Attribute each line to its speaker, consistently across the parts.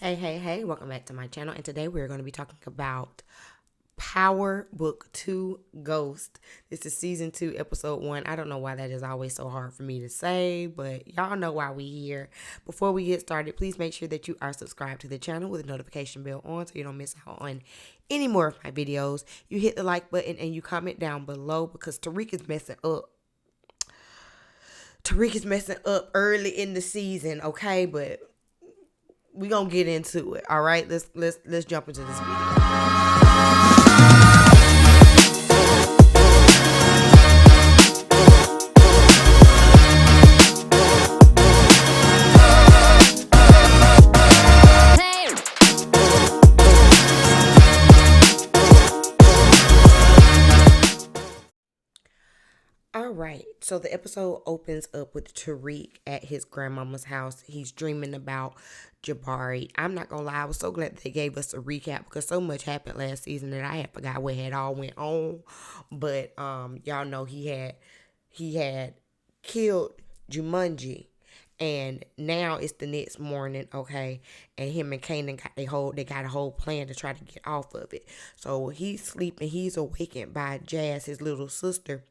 Speaker 1: Hey, welcome back to my channel. And today we're going to be talking about Power Book 2 Ghost. This is season 2, episode 1. I don't know why that is always so hard for me to say, but y'all know why we here. Before we get started, please make sure that you are subscribed to the channel with the notification bell on so you don't miss out on any more of my videos. You hit the like button and you comment down below because Tariq is messing up. Tariq is messing up early in the season, okay? But we gonna get into it. All right, let's jump into this video. All right, so the episode opens up with Tariq at his grandmama's house. He's dreaming about Jabari. I'm not gonna lie, I was so glad they gave us a recap because so much happened last season that I had forgot what had all went on. But y'all know he had killed Jumanji. And now it's the next morning, okay, and him and Kanan got a whole plan to try to get off of it. So he's sleeping, he's awakened by Jazz, his little sister,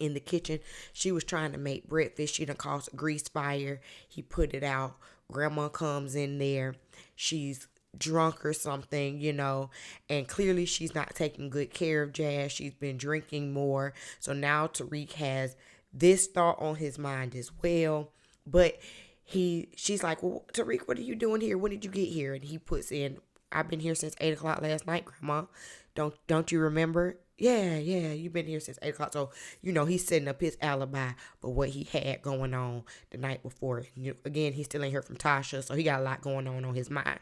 Speaker 1: in the kitchen. She was trying to make breakfast. She done caused a grease fire. He put it out. Grandma comes in there. She's drunk or something, and clearly she's not taking good care of Jazz. She's been drinking more. So now Tariq has this thought on his mind as well. But she's like, well, Tariq, what are you doing here? When did you get here? And he puts in, I've been here since 8 o'clock last night, Grandma. Don't you remember? Yeah, you've been here since 8 o'clock. So, he's setting up his alibi for what he had going on the night before. Again, he still ain't heard from Tasha, so he got a lot going on his mind.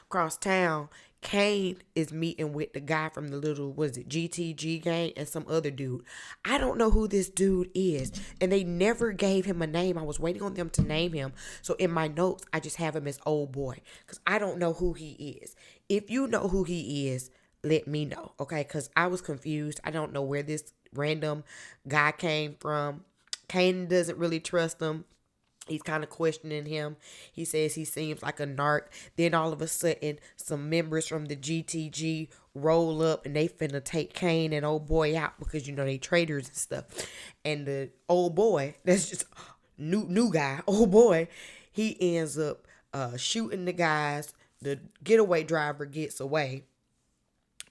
Speaker 1: Across town, Kane is meeting with the guy from the little, GTG gang and some other dude. I don't know who this dude is, and they never gave him a name. I was waiting on them to name him. So in my notes, I just have him as old boy because I don't know who he is. If you know who he is, let me know, okay? Because I was confused. I don't know where this random guy came from. Kane doesn't really trust him. He's kind of questioning him. He says he seems like a narc. Then all of a sudden, some members from the GTG roll up and they finna take Kane and old boy out because, they traders and stuff. And the old boy, that's just new guy, old boy, he ends up shooting the guys. The getaway driver gets away.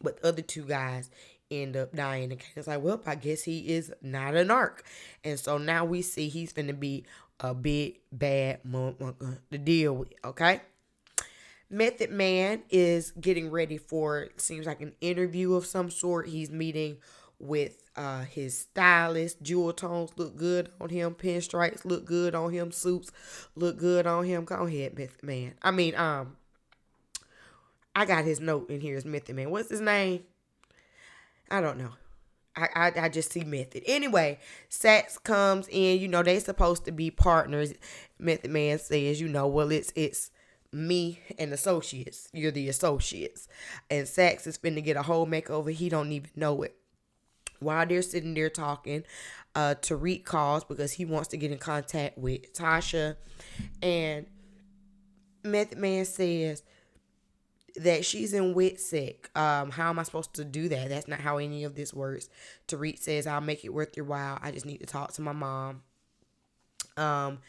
Speaker 1: But the other two guys end up dying. And it's like, well, I guess he is not a narc. And so now we see he's going to be a big, bad motherfucker to deal with, okay? Method Man is getting ready for, it seems like, an interview of some sort. He's meeting with his stylist. Jewel tones look good on him. Pinstripes look good on him. Suits look good on him. Go ahead, Method Man. I got his note in here as Method Man. What's his name? I don't know. I just see Method. Anyway, Sax comes in. They supposed to be partners. Method Man says, well, it's me and associates. You're the associates. And Sax is finna get a whole makeover. He don't even know it. While they're sitting there talking, Tariq calls because he wants to get in contact with Tasha. And Method Man says that she's in WITSEC. How am I supposed to do that? That's not how any of this works. Tariq says, I'll make it worth your while. I just need to talk to my mom. And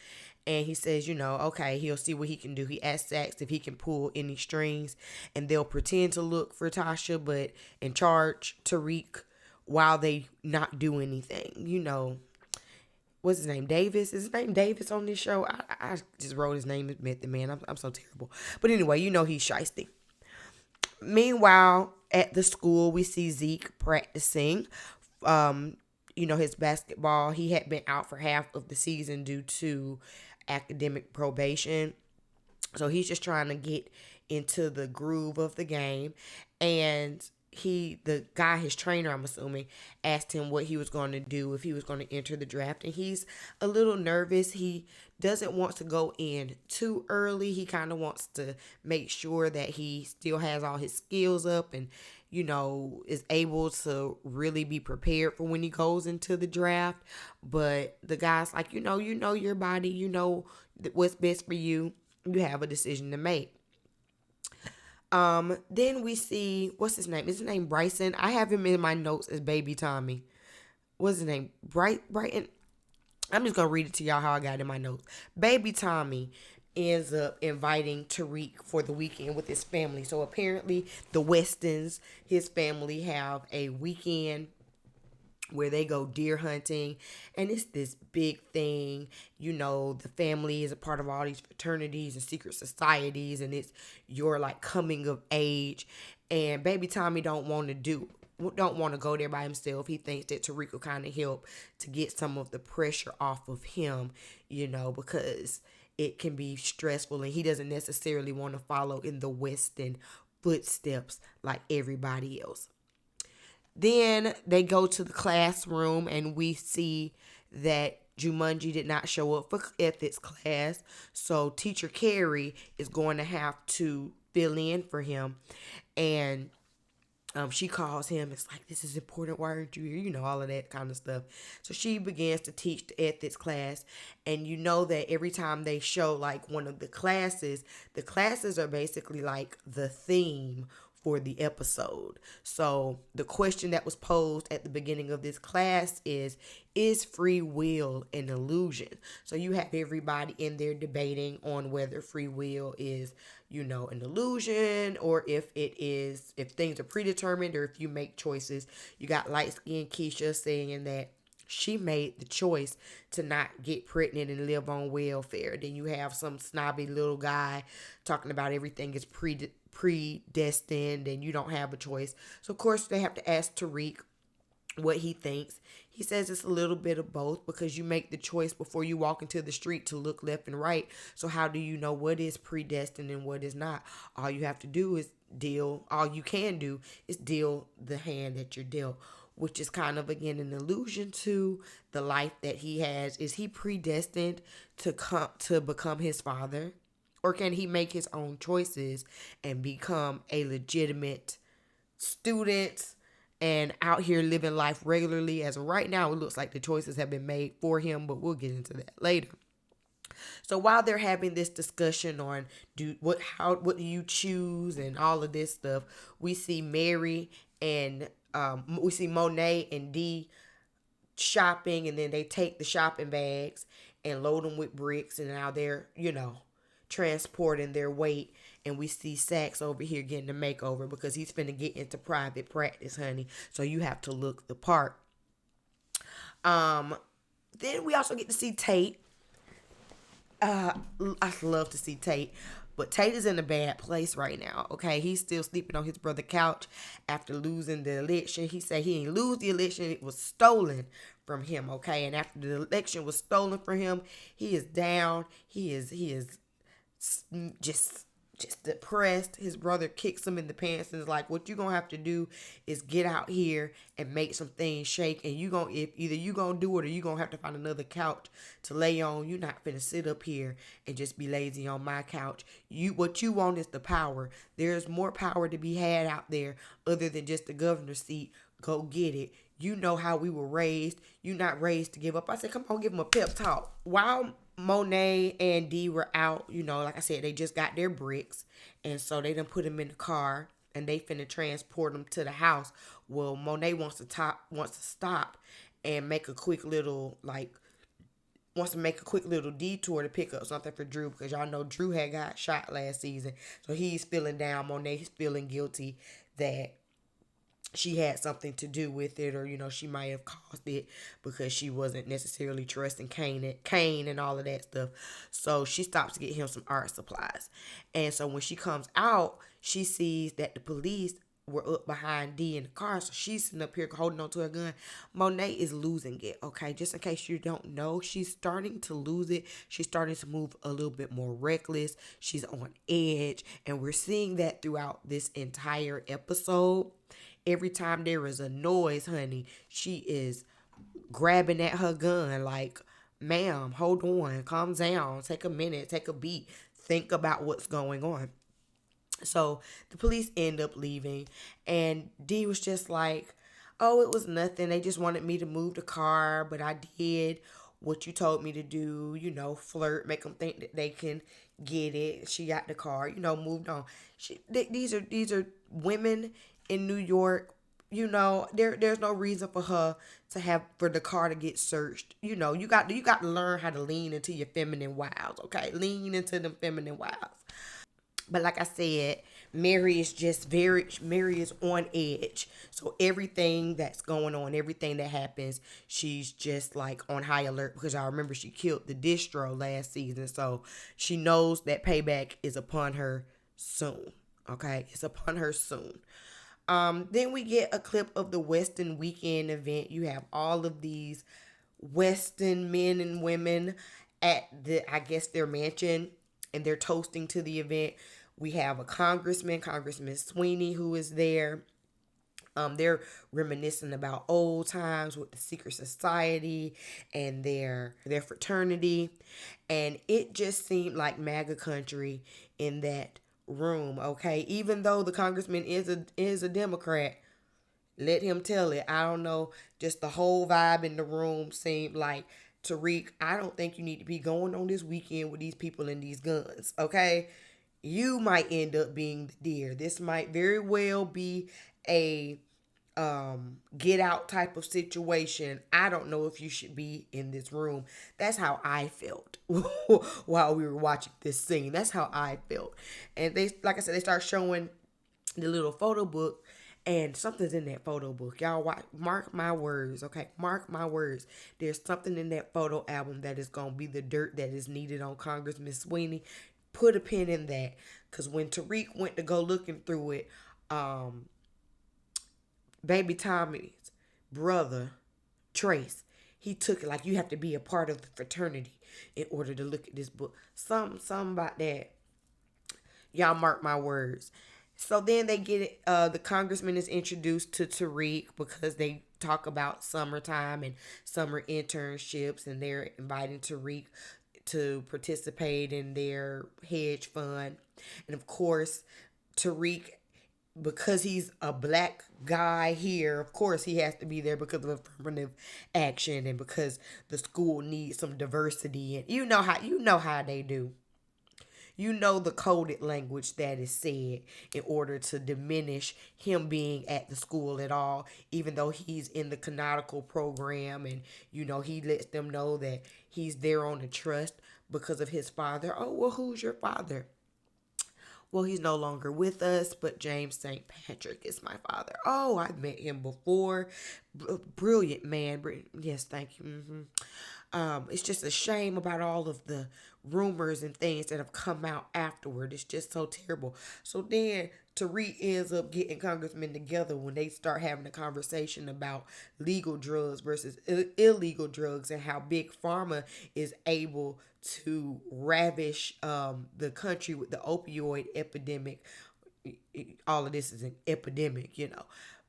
Speaker 1: he says, okay, he'll see what he can do. He asks Sax if he can pull any strings, and they'll pretend to look for Tasha, but in charge Tariq while they not do anything. What's his name? Davis? Is his name Davis on this show? I just wrote his name as Method Man. I'm so terrible. But anyway, he's shiesty. Meanwhile, at the school, we see Zeke practicing, his basketball. He had been out for half of the season due to academic probation. So he's just trying to get into the groove of the game. And the guy, his trainer, I'm assuming, asked him what he was going to do if he was going to enter the draft. And he's a little nervous. He doesn't want to go in too early. He kind of wants to make sure that he still has all his skills up and, is able to really be prepared for when he goes into the draft. But the guy's like, you know your body, what's best for you. You have a decision to make. Then we see, what's his name? Is his name Bryson? I have him in my notes as Baby Tommy. What's his name? Brighton. I'm just gonna read it to y'all how I got it in my notes. Baby Tommy ends up inviting Tariq for the weekend with his family. So apparently the Westons, his family, have a weekend where they go deer hunting, and it's this big thing. The family is a part of all these fraternities and secret societies, and it's your like coming of age. And Baby Tommy don't want to go there by himself. He thinks that Tariq will kind of help to get some of the pressure off of him, because it can be stressful, and he doesn't necessarily want to follow in the Western footsteps like everybody else. Then they go to the classroom, and we see that Jumanji did not show up for ethics class. So teacher Carrie is going to have to fill in for him. And she calls him. It's like, this is important. Why aren't you here? All of that kind of stuff. So she begins to teach the ethics class. And that every time they show like one of the classes are basically like the theme for the episode. So the question that was posed at the beginning of this class is free will an illusion? So you have everybody in there debating on whether free will is, an illusion, or if things are predetermined, or if you make choices. You got light skinned Keisha saying that she made the choice to not get pregnant and live on welfare. Then you have some snobby little guy talking about everything is predestined and you don't have a choice. So of course they have to ask Tariq what he thinks. He says it's a little bit of both, because you make the choice before you walk into the street to look left and right. So how do you know what is predestined and what is not? All you can do is deal the hand that you're dealt, which is kind of, again, an allusion to the life that he has. Is he predestined to become his father? Or can he make his own choices and become a legitimate student and out here living life regularly? As of right now, it looks like the choices have been made for him, but we'll get into that later. So while they're having this discussion on what do you choose and all of this stuff, we see Mary and we see Monet and Dee shopping, and then they take the shopping bags and load them with bricks, and now they're transporting their weight. And we see Sax over here getting a makeover because he's finna get into private practice, honey. So you have to look the part. Then we also get to see Tate. I love to see Tate. But Tate is in a bad place right now, okay? He's still sleeping on his brother's couch after losing the election. He said he didn't lose the election. It was stolen from him, okay? And after the election was stolen from him, he is down. He is just depressed. His brother kicks him in the pants and is like, what you gonna have to do is get out here and make some things shake, and if either you gonna do it or you gonna have to find another couch to lay on. You're not finna sit up here and just be lazy on my couch. What you want is the power. There's more power to be had out there other than just the governor's seat. Go get it. You know how we were raised. You're not raised to give up. I said, come on, give him a pep talk. While Monet and Dee were out, like I said, they just got their bricks, and so they done put them in the car, and they finna transport them to the house. Well, Monet wants to stop and make a quick little detour to pick up something for Drew, because y'all know Drew had got shot last season, so he's feeling down. Monet's feeling guilty that she had something to do with it, or she might have caused it because she wasn't necessarily trusting Kane and all of that stuff. So she stops to get him some art supplies, and so when she comes out, she sees that the police were up behind Dee in the car. So she's sitting up here holding on to her gun. Monet is losing it, okay? Just in case you don't know, she's starting to lose it. She's starting to move a little bit more reckless. She's on edge, and we're seeing that throughout this entire episode. Every time there is a noise, honey, she is grabbing at her gun like, ma'am, hold on, calm down, take a minute, take a beat, think about what's going on. So the police end up leaving, and Dee was just like, oh, it was nothing. They just wanted me to move the car, but I did what you told me to do, flirt, make them think that they can get it. She got the car, moved on. These are women in New York. There's no reason for her to have for the car to get searched. You got to learn how to lean into your feminine wiles, okay? Lean into them feminine wiles. But like I said, Mary is on edge. So everything that's going on, everything that happens, she's just like on high alert because I remember she killed the distro last season. So she knows that payback is upon her soon. Okay? It's upon her soon. Then we get a clip of the Weston weekend event. You have all of these Weston men and women at I guess their mansion, and they're toasting to the event. We have a Congressman Sweeney, who is there. They're reminiscing about old times with the secret society and their fraternity, and it just seemed like MAGA country in that room. Okay, even though the congressman is a Democrat, let him tell it. I don't know. Just the whole vibe in the room seemed like, Tariq, I don't think you need to be going on this weekend with these people and these guns. Okay? You might end up being the deer. This might very well be a get out type of situation. I don't know if you should be in this room. That's how I felt while we were watching this scene. That's how I felt. And they, like I said, they start showing the little photo book, and something's in that photo book. Y'all mark my words, okay? Mark my words. There's something in that photo album that is going to be the dirt that is needed on Congressman Sweeney. Put a pin in that, because when Tariq went to go looking through it, baby Tommy's brother, Trace, he took it like you have to be a part of the fraternity in order to look at this book. Something about that. Y'all mark my words. So then they get it. The congressman is introduced to Tariq because they talk about summertime and summer internships, and they're inviting Tariq to participate in their hedge fund. And of course, Tariq, because he's a black guy here, of course he has to be there because of affirmative action and because the school needs some diversity. And you know how they do. The coded language that is said in order to diminish him being at the school at all, even though he's in the canonical program, and he lets them know that he's there on the trust because of his father. Oh, well, who's your father? Well, he's no longer with us, but James St. Patrick is my father. Oh, I've met him before. Brilliant man. Yes, thank you. It's just a shame about all of the rumors and things that have come out afterward. It's just so terrible. So then Tariq ends up getting congressmen together when they start having a conversation about legal drugs versus illegal drugs, and how big pharma is able to ravish the country with the opioid epidemic. All of this is an epidemic.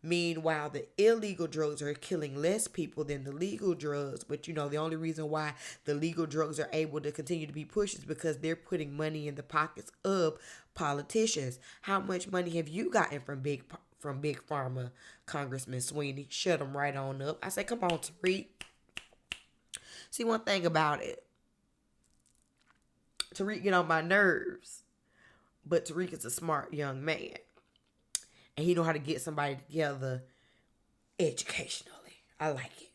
Speaker 1: Meanwhile, the illegal drugs are killing less people than the legal drugs. But the only reason why the legal drugs are able to continue to be pushed is because they're putting money in the pockets of politicians. How much money have you gotten from big pharma, Congressman Sweeney? Shut them right on up. I say, come on, Tariq. See, one thing about it, Tariq get on my nerves, but Tariq is a smart young man, and he know how to get somebody together educationally. I like it.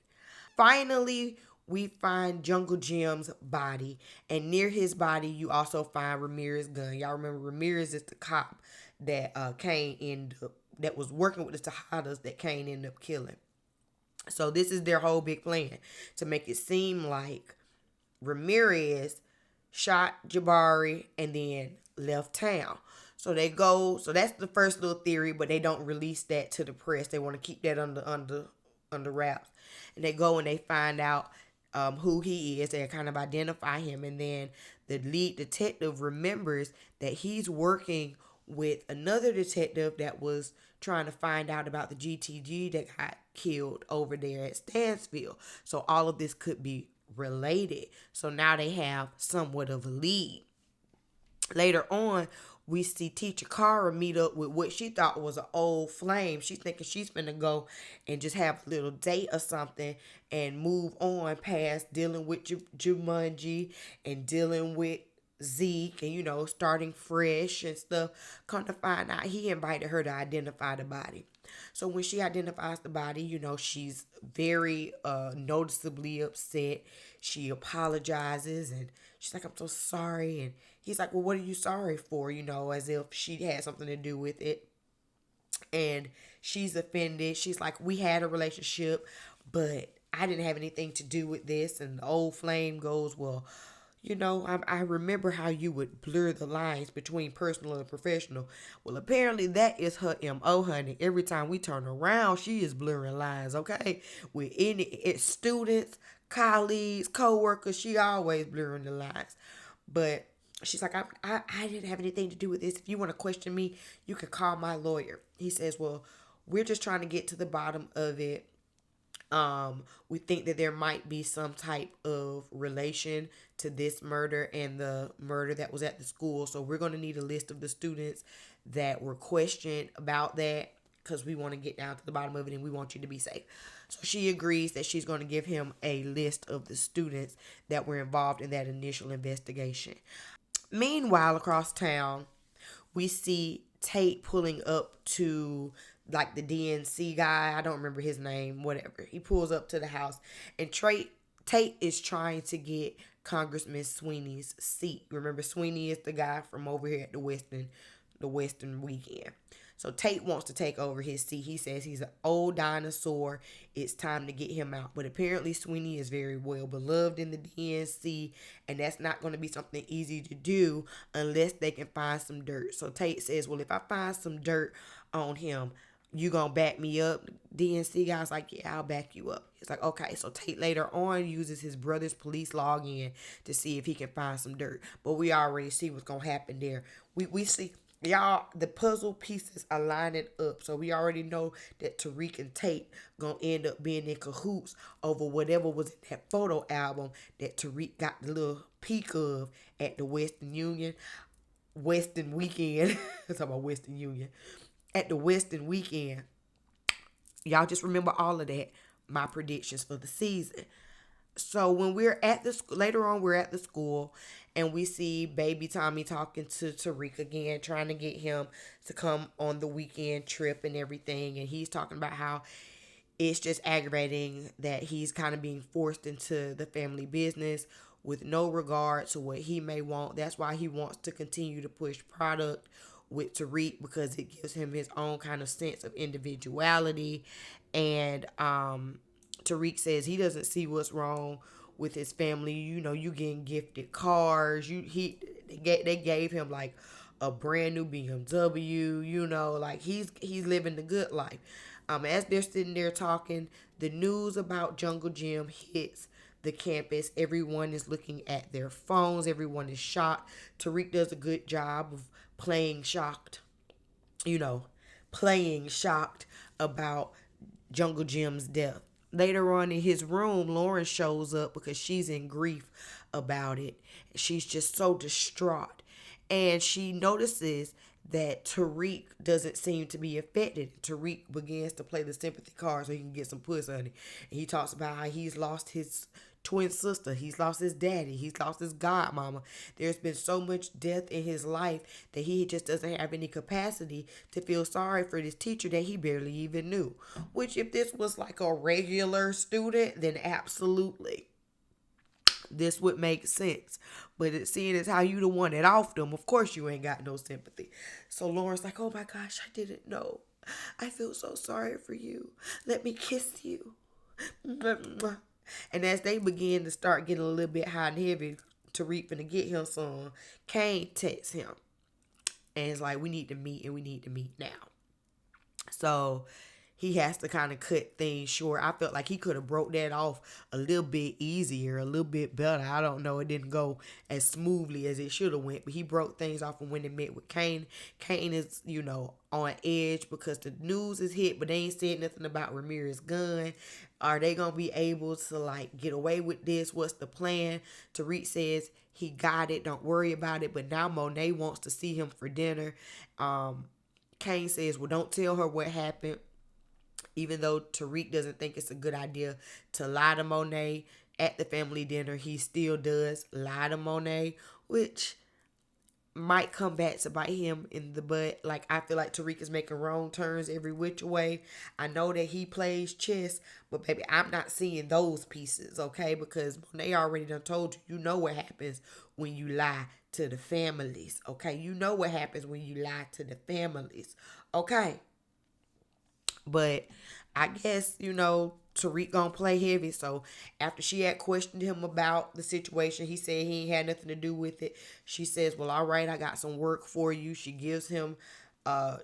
Speaker 1: Finally, we find Jungle Jim's body, and near his body, you also find Ramirez's gun. Y'all remember Ramirez is the cop that Kane ended up, that was working with the Tejadas that Kane ended up killing. So this is their whole big plan, to make it seem like Ramirez shot Jabari and then left town. So they go. So that's the first little theory, but they don't release that to the press. They want to keep that under wraps. And they go and they find out who he is. They kind of identify him, and then the lead detective remembers that he's working with another detective that was trying to find out about the GTG that got killed over there at Stansfield. So all of this could be related. So now they have somewhat of a lead. Later on, we see Teacher Cara meet up with what she thought was an old flame. She's thinking she's finna go and just have a little date or something and move on past dealing with Jumanji and dealing with Zeke and, starting fresh and stuff. Come to find out, he invited her to identify the body. So when she identifies the body, she's very noticeably upset. She apologizes and she's like, I'm so sorry. And he's like, well, what are you sorry for? As if she had something to do with it. And she's offended. She's like, we had a relationship, but I didn't have anything to do with this. And the old flame goes, well, I remember how you would blur the lines between personal and professional. Well, apparently that is her MO, honey. Every time we turn around, she is blurring lines, okay? With students, colleagues, co-workers, she always blurring the lines. But she's like, I didn't have anything to do with this. If you want to question me, you can call my lawyer. He says, well, we're just trying to get to the bottom of it. We think that there might be some type of relation to this murder and the murder that was at the school. So we're going to need a list of the students that were questioned about that because we want to get down to the bottom of it and we want you to be safe. So she agrees that she's going to give him a list of the students that were involved in that initial investigation. Meanwhile, across town, we see Tate pulling up to like the DNC guy. I don't remember his name, whatever. He pulls up to the house and Tate is trying to get Congressman Sweeney's seat. Remember, Sweeney is the guy from over here at the Western weekend. So Tate wants to take over his seat. He says he's an old dinosaur. It's time to get him out. But apparently Sweeney is very well beloved in the DNC, and that's not going to be something easy to do unless they can find some dirt. So Tate says, well, if I find some dirt on him, you gonna back me up? DNC guy's like, yeah, I'll back you up. He's like, okay. So Tate later on uses his brother's police login to see if he can find some dirt. But we already see what's gonna happen there. We see, y'all, the puzzle pieces are lining up. So we already know that Tariq and Tate gonna end up being in cahoots over whatever was in that photo album that Tariq got the little peek of at the Western weekend. I'm talking about Western Union. At the Western weekend. Y'all just remember all of that. My predictions for the season. So when we're at the later on, we're at the school and we see baby Tommy talking to Tariq again, trying to get him to come on the weekend trip and everything. And he's talking about how it's just aggravating that he's kind of being forced into the family business with no regard to what he may want. That's why he wants to continue to push product with Tariq because it gives him his own kind of sense of individuality. And Tariq says he doesn't see what's wrong with his family. You getting gifted cars. They gave him like a brand new BMW. Like he's living the good life. As they're sitting there talking, the news about Jungle Gym hits the campus. Everyone is looking at their phones. Everyone is shocked. Tariq does a good job of playing shocked, you know, playing shocked about Jungle Jim's death. Later on in his room, Lauren shows up because she's in grief about it. She's just so distraught. And she notices that Tariq doesn't seem to be affected. Tariq begins to play the sympathy card so he can get some pussy on it. And he talks about how he's lost his twin sister. He's lost his daddy. He's lost his godmama. There's been so much death in his life that he just doesn't have any capacity to feel sorry for this teacher that he barely even knew. Which, if this was like a regular student, then absolutely this would make sense. But seeing as how you the one that off them, of course you ain't got no sympathy. So Lauren's like, oh my gosh, I didn't know. I feel so sorry for you. Let me kiss you. And as they begin to start getting a little bit hot and heavy, Tariq finna get him some, Kane texts him. And it's like, we need to meet and we need to meet now. So he has to kind of cut things short. I felt like he could have broke that off a little bit easier, a little bit better. I don't know. It didn't go as smoothly as it should have went, but he broke things off and when they met with Kane. Kane is, on edge because the news is hit, but they ain't said nothing about Ramirez's gun. Are they going to be able to get away with this? What's the plan? Tariq says he got it. Don't worry about it. But now Monet wants to see him for dinner. Kane says, well, don't tell her what happened. Even though Tariq doesn't think it's a good idea to lie to Monet at the family dinner, he still does lie to Monet, which might come back to bite him in the butt. Like, I feel like Tariq is making wrong turns every which way. I know that he plays chess, but baby, I'm not seeing those pieces, okay? Because they already done told you, you know what happens when you lie to the families, okay? You know what happens when you lie to the families, okay? But I guess, Tariq gonna play heavy. So after she had questioned him about the situation, he said he ain't had nothing to do with it. She says, well, all right, I got some work for you. She gives him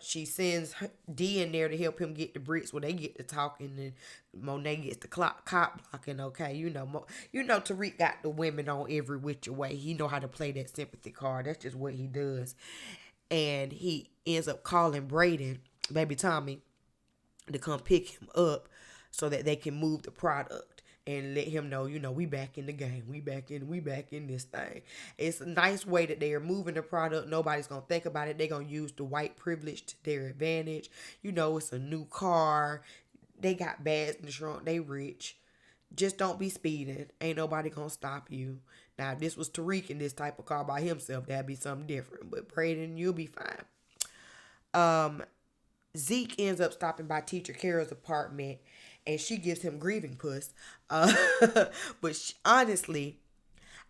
Speaker 1: she sends D in there to help him get the bricks. Well, they get to talking, and Monet gets the cop blocking. Okay, Tariq got the women on every which way. He know how to play that sympathy card. That's just what he does. And he ends up calling Braden, baby Tommy, to come pick him up so that they can move the product and let him know, we back in the game. We back in this thing. It's a nice way that they are moving the product. Nobody's gonna think about it. They're gonna use the white privilege to their advantage. It's a new car. They got bags in the trunk. They rich. Just don't be speeding. Ain't nobody gonna stop you. Now, if this was Tariq in this type of car by himself, that'd be something different. But Braden, you'll be fine. Zeke ends up stopping by Teacher Kara's apartment, and she gives him grieving puss. Uh, but honestly,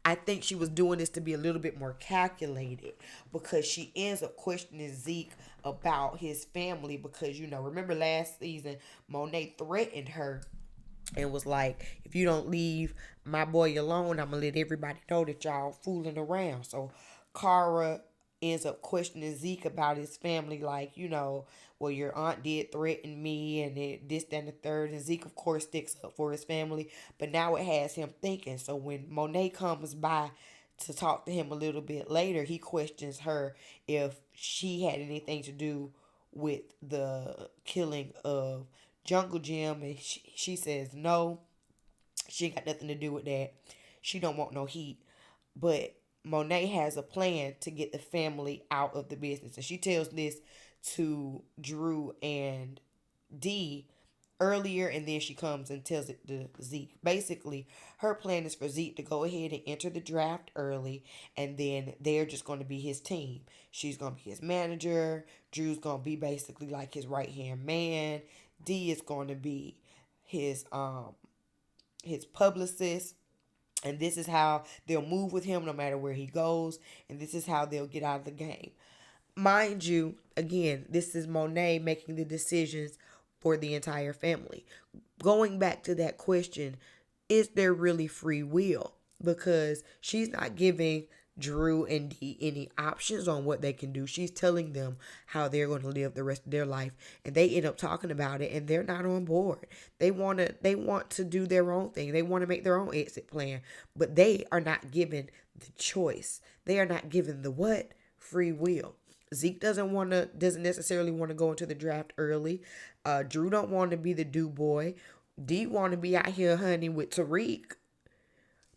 Speaker 1: I think she was doing this to be a little bit more calculated, because she ends up questioning Zeke about his family, because, remember last season, Monet threatened her and was like, if you don't leave my boy alone, I'm going to let everybody know that y'all fooling around. So Kara ends up questioning Zeke about his family, like, well, your aunt did threaten me, and this, that, and the third. And Zeke, of course, sticks up for his family, but now it has him thinking. So when Monet comes by to talk to him a little bit later, he questions her if she had anything to do with the killing of Jungle Jim, and she says no, she ain't got nothing to do with that. She don't want no heat. But Monet has a plan to get the family out of the business. And she tells this to Drew and D earlier, and then she comes and tells it to Zeke. Basically, her plan is for Zeke to go ahead and enter the draft early, and then they're just going to be his team. She's going to be his manager. Drew's going to be basically like his right hand man. D is going to be his publicist, and this is how they'll move with him no matter where he goes, and this is how they'll get out of the game. Mind you, again, this is Monet making the decisions for the entire family. Going back to that question, is there really free will? Because she's not giving Drew and Dee any options on what they can do. She's telling them how they're going to live the rest of their life, and they end up talking about it, and they're not on board. They want to do their own thing. They want to make their own exit plan, but they are not given the choice. They are not given the what? Free will. Zeke doesn't necessarily want to go into the draft early. Drew don't want to be the do boy. Dee want to be out here hunting with Tariq,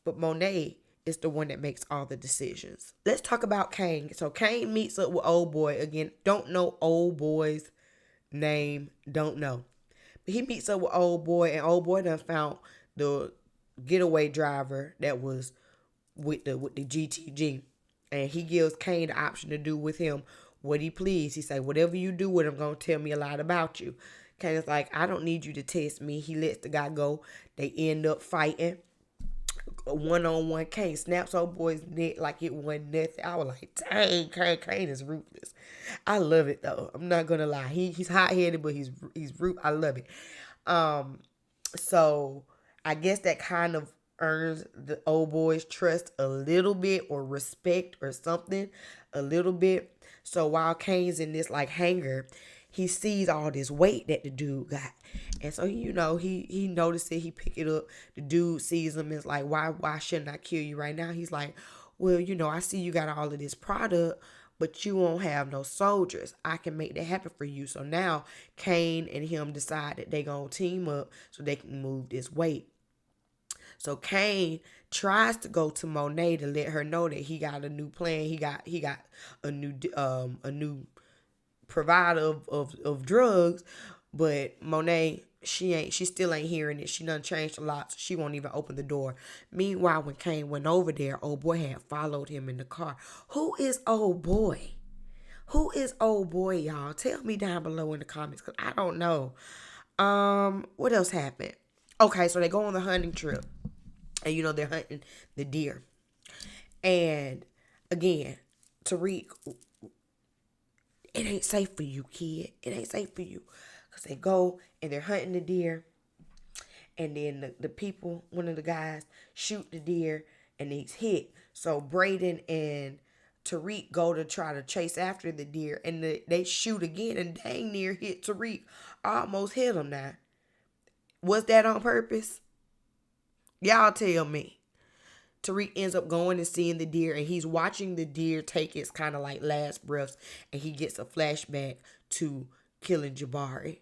Speaker 1: but Monet is the one that makes all the decisions. Let's talk about Kane. So Kane meets up with old boy again. Don't know old boy's name. Don't know. But he meets up with old boy, and old boy done found the getaway driver that was with the GTG, and he gives Kane the option to do with him what he please. He say, whatever you do with him, gonna tell me a lot about you. Kane's like, I don't need you to test me. He lets the guy go. They end up fighting. One-on-one. Kane snaps old boy's neck like it wasn't nothing. I was like, dang, Kane is ruthless. I love it though. I'm not gonna lie. He's hot-headed, but he's I love it. So I guess that kind of earns the old boy's trust a little bit, or respect or something a little bit. So while Kane's in this like hangar, he sees all this weight that the dude got. And so, he noticed it. He picked it up. The dude sees him and is like, why shouldn't I kill you right now? He's like, well, I see you got all of this product, but you won't have no soldiers. I can make that happen for you. So now Kane and him decide that they gonna team up so they can move this weight. So Kane tries to go to Monet to let her know that he got a new plan. He got a new provider of drugs, but Monet she still ain't hearing it. She done changed a lot, so she won't even open the door. Meanwhile, when Kane went over there, old boy had followed him in the car. Who is old boy? Who is old boy, y'all? Tell me down below in the comments, because I don't know. What else happened? Okay, so they go on the hunting trip. And they're hunting the deer. And again, Tariq, it ain't safe for you, kid. It ain't safe for you. Because they go and they're hunting the deer. And then the people, one of the guys, shoot the deer and he's hit. So Braden and Tariq go to try to chase after the deer. And they shoot again and dang near hit Tariq. Almost hit him now. Was that on purpose? Y'all tell me. Tariq ends up going and seeing the deer, and he's watching the deer take its kind of like last breaths, and he gets a flashback to killing Jabari.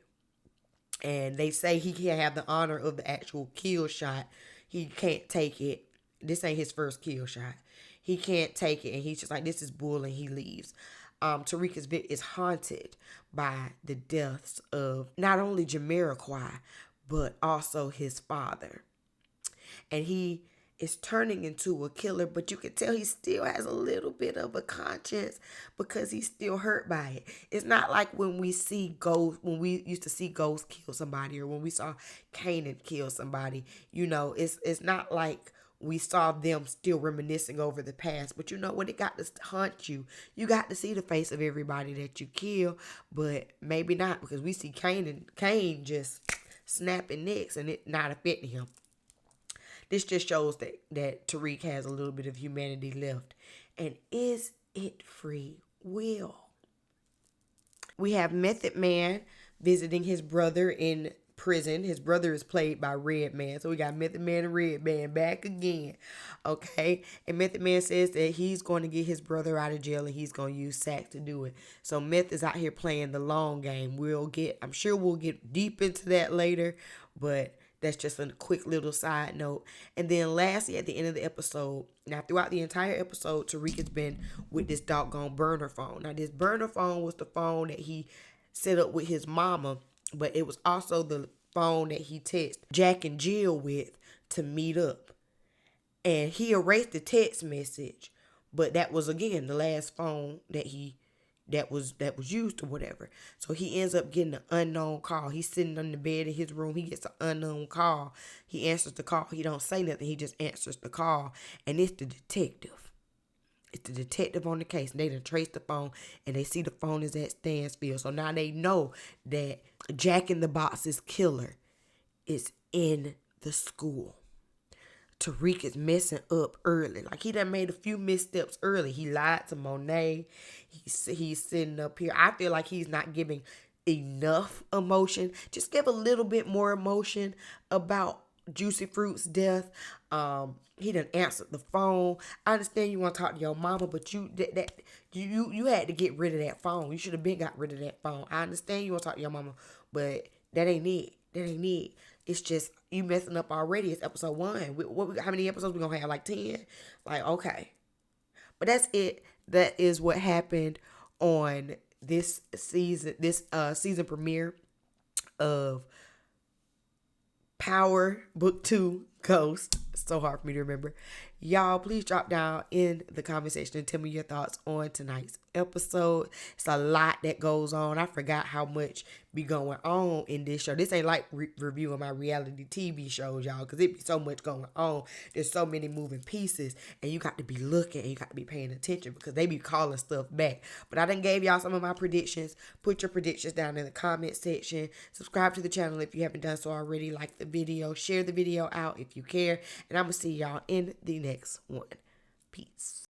Speaker 1: And they say he can't have the honor of the actual kill shot. He can't take it. This ain't his first kill shot. He can't take it, and he's just like, this is bull, and he leaves. Tariq is haunted by the deaths of not only Jamiroquai, but also his father. And he is turning into a killer, but you can tell he still has a little bit of a conscience because he's still hurt by it. It's not like when we used to see Ghost kill somebody, or when we saw Kanan kill somebody. It's not like we saw them still reminiscing over the past. But when it got to haunt you, you got to see the face of everybody that you kill, but maybe not, because we see Kane just snapping necks and it not affecting him. This just shows that Tariq has a little bit of humanity left. And is it free will? We have Method Man visiting his brother in prison. His brother is played by Redman. So we got Method Man and Redman back again. Okay? And Method Man says that he's going to get his brother out of jail and he's going to use Sack to do it. So Meth is out here playing the long game. I'm sure we'll get deep into that later, but that's just a quick little side note. And then lastly, at the end of the episode, now throughout the entire episode, Tariq has been with this doggone burner phone. Now this burner phone was the phone that he set up with his mama, but it was also the phone that he texted Jack and Jill with to meet up. And he erased the text message, but that was again the last phone that was used or whatever. So he ends up getting an unknown call. He's sitting on the bed in his room. He gets an unknown call. He answers the call. He don't say nothing. He just answers the call. And it's the detective. It's the detective on the case. And they done traced the phone and they see the phone is at Stansfield. So now they know that Jack in the Box's killer is in the school. Tariq is messing up early. Like, he done made a few missteps early. He lied to Monet. He's sitting up here. I feel like he's not giving enough emotion. Just give a little bit more emotion about Juicy Fruit's death. He done answered the phone. I understand you want to talk to your mama, but you had to get rid of that phone. You should have been got rid of that phone. I understand you want to talk to your mama, but that ain't it. It's just you messing up already. It's episode 1. How many episodes we gonna have? Like 10? Like, okay. But that's it. That is what happened on this season premiere of Power Book 2 Ghost. It's so hard for me to remember. Y'all, please drop down in the comment section and tell me your thoughts on tonight's episode. It's a lot that goes on. I forgot how much be going on in this show. This ain't like reviewing my reality TV shows, y'all, because it be so much going on. There's so many moving pieces, and you got to be looking and you got to be paying attention because they be calling stuff back. But I done gave y'all some of my predictions. Put your predictions down in the comment section. Subscribe to the channel if you haven't done so already. Like the video. Share the video out if you care. And I'm going to see y'all in the next one. Peace.